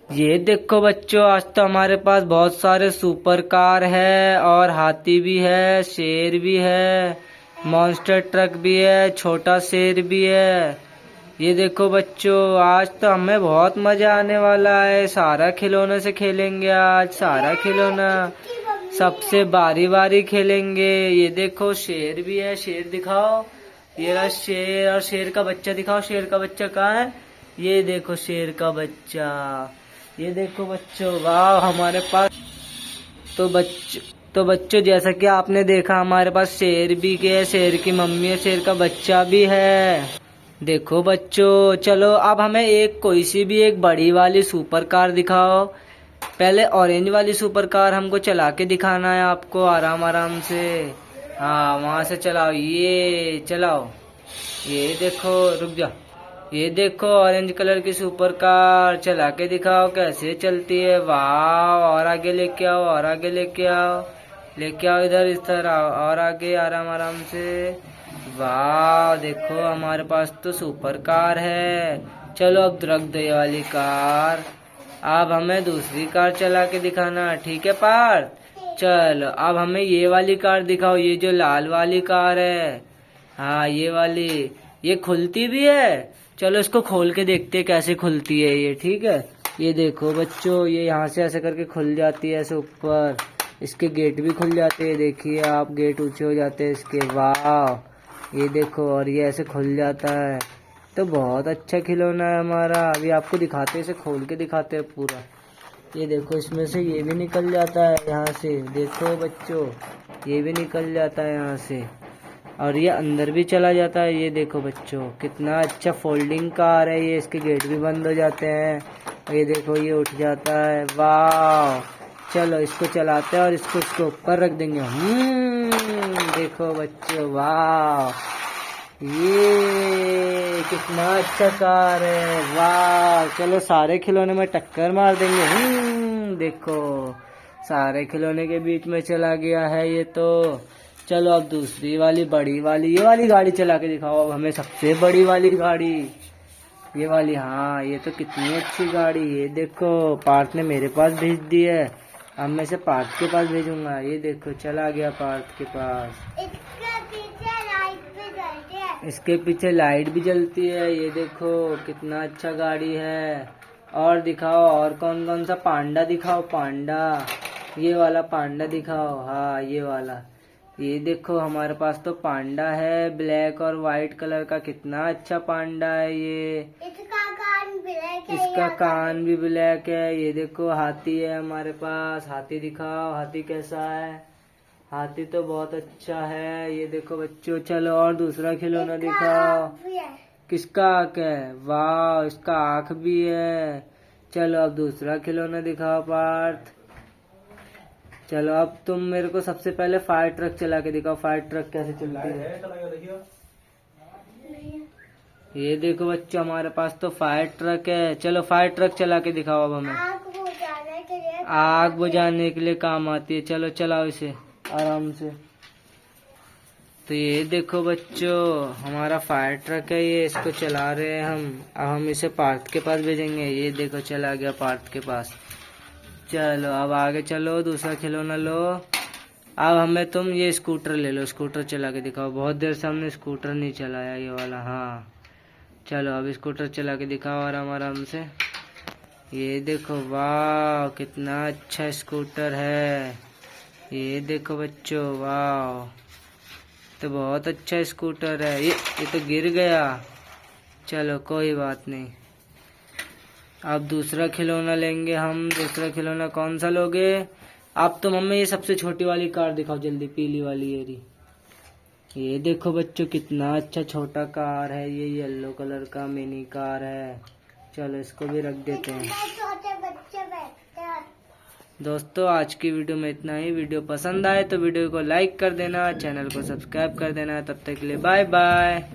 ये देखो बच्चों, आज तो हमारे पास बहुत सारे सुपर कार है और हाथी भी है, शेर भी है, मॉन्स्टर ट्रक भी है, छोटा शेर भी है। ये देखो बच्चों, आज तो हमें बहुत मजा आने वाला है। सारा खिलौने से खेलेंगे आज, सारा खिलौना सबसे बारी बारी खेलेंगे। ये देखो शेर भी है, शेर दिखाओ। ये रहा शेर, और शेर का बच्चा दिखाओ। शेर का बच्चा कहाँ है? ये देखो शेर का बच्चा। ये देखो बच्चों, वाह हमारे पास तो बच्चों जैसा कि आपने देखा, हमारे पास शेर भी है, शेर की मम्मी है, शेर का बच्चा भी है। देखो बच्चों, चलो अब हमें एक कोई सी भी एक बड़ी वाली सुपर कार दिखाओ। पहले ऑरेंज वाली सुपर कार हमको चला के दिखाना है आपको, आराम आराम से। हाँ, वहां से चलाओ, ये चलाओ। ये देखो, रुक जा। ये देखो ऑरेंज कलर की सुपर कार, चला के दिखाओ कैसे चलती है। वाह, और आगे लेके आओ, और आगे लेके आओ, लेके आओ इधर, इस तरह और आगे, आराम आराम से। वाह, देखो हमारे पास तो सुपर कार है। चलो अब रख दो ये वाली कार। अब हमें दूसरी कार चला के दिखाना, ठीक है पार्थ? चलो अब हमें ये वाली कार दिखाओ, ये जो लाल वाली कार है। हाँ, ये वाली, ये खुलती भी है। चलो इसको खोल के देखते हैं कैसे खुलती है ये, ठीक है? ये देखो बच्चों, ये यहाँ से ऐसे करके खुल जाती है ऐसे ऊपर। इसके गेट भी खुल जाते हैं, देखिए आप, गेट ऊंचे हो जाते हैं इसके। वाह, ये देखो, और ये ऐसे खुल जाता है। तो बहुत अच्छा खिलौना है हमारा। अभी आपको दिखाते हैं, इसे खोल के दिखाते हैं पूरा। ये देखो, इसमें से ये भी निकल जाता है यहाँ से, देखो बच्चों, ये भी निकल जाता है यहाँ से, और ये अंदर भी चला जाता है। ये देखो बच्चों, कितना अच्छा फोल्डिंग कार है ये, इसके गेट भी बंद हो जाते हैं। और ये देखो, ये उठ जाता है। वाह, चलो इसको चलाते हैं और इसके ऊपर रख देंगे। देखो बच्चों, वाह, ये कितना अच्छा कार है। वाह, चलो सारे खिलौने में टक्कर मार देंगे। देखो, सारे खिलौने के बीच में चला गया है ये तो। चलो अब दूसरी वाली बड़ी वाली, ये वाली गाड़ी चला के दिखाओ अब हमें, सबसे बड़ी वाली गाड़ी, ये वाली। हाँ, ये तो कितनी अच्छी गाड़ी। ये देखो, पार्थ ने मेरे पास भेज दी है, अब मैं इसे पार्थ के पास भेजूंगा। ये देखो, चला गया पार्थ के पास। इसके पीछे लाइट भी जलती है। ये देखो, कितना अच्छा गाड़ी है। और दिखाओ, और कौन कौन सा पांडा दिखाओ, पांडा, ये वाला पांडा दिखाओ। हाँ, ये वाला। ये देखो, हमारे पास तो पांडा है, ब्लैक और व्हाइट कलर का। कितना अच्छा पांडा है ये। इसका कान भी ब्लैक है। ये देखो, हाथी है हमारे पास, हाथी दिखाओ, हाथी कैसा है? हाथी तो बहुत अच्छा है। ये देखो बच्चों, चलो और दूसरा खिलौना दिखाओ। किसका आँख है? वाह, इसका आँख भी है। चलो अब दूसरा खिलौना दिखाओ पार्थ। चलो अब तुम मेरे को सबसे पहले फायर ट्रक चला के दिखाओ, फायर ट्रक कैसे चलती है। ये देखो बच्चों, हमारे पास तो फायर ट्रक है। चलो फायर ट्रक चला के दिखाओ अब हमें। आग बुझाने के लिए काम आती है। चलो चलाओ इसे आराम से। तो ये देखो बच्चों, हमारा फायर ट्रक है ये, इसको चला रहे हैं हम। अब हम इसे पार्थ के पास भेजेंगे। ये देखो, चला गया पार्थ के पास। चलो अब आगे चलो, दूसरा खिलौना लो। अब हमें तुम ये स्कूटर ले लो, स्कूटर चला के दिखाओ। बहुत देर से हमने स्कूटर नहीं चलाया ये वाला। हाँ, चलो अब स्कूटर चला के दिखाओ आराम आराम से। ये देखो, वाह, कितना अच्छा स्कूटर है। ये देखो बच्चों, वाह, तो बहुत अच्छा स्कूटर है ये तो गिर गया। चलो कोई बात नहीं। अब दूसरा खिलौना लेंगे हम। दूसरा खिलौना कौन सा लोगे? अब तो मम्मी ये सबसे छोटी वाली कार दिखाओ जल्दी, पीली वाली ये देखो बच्चों, कितना अच्छा छोटा कार है ये, येलो कलर का मिनी कार है। चलो इसको भी रख देते हैं। दोस्तों आज की वीडियो में इतना ही। वीडियो पसंद आए तो वीडियो को लाइक कर देना, चैनल को सब्सक्राइब कर देना। तब तक के लिए बाय बाय।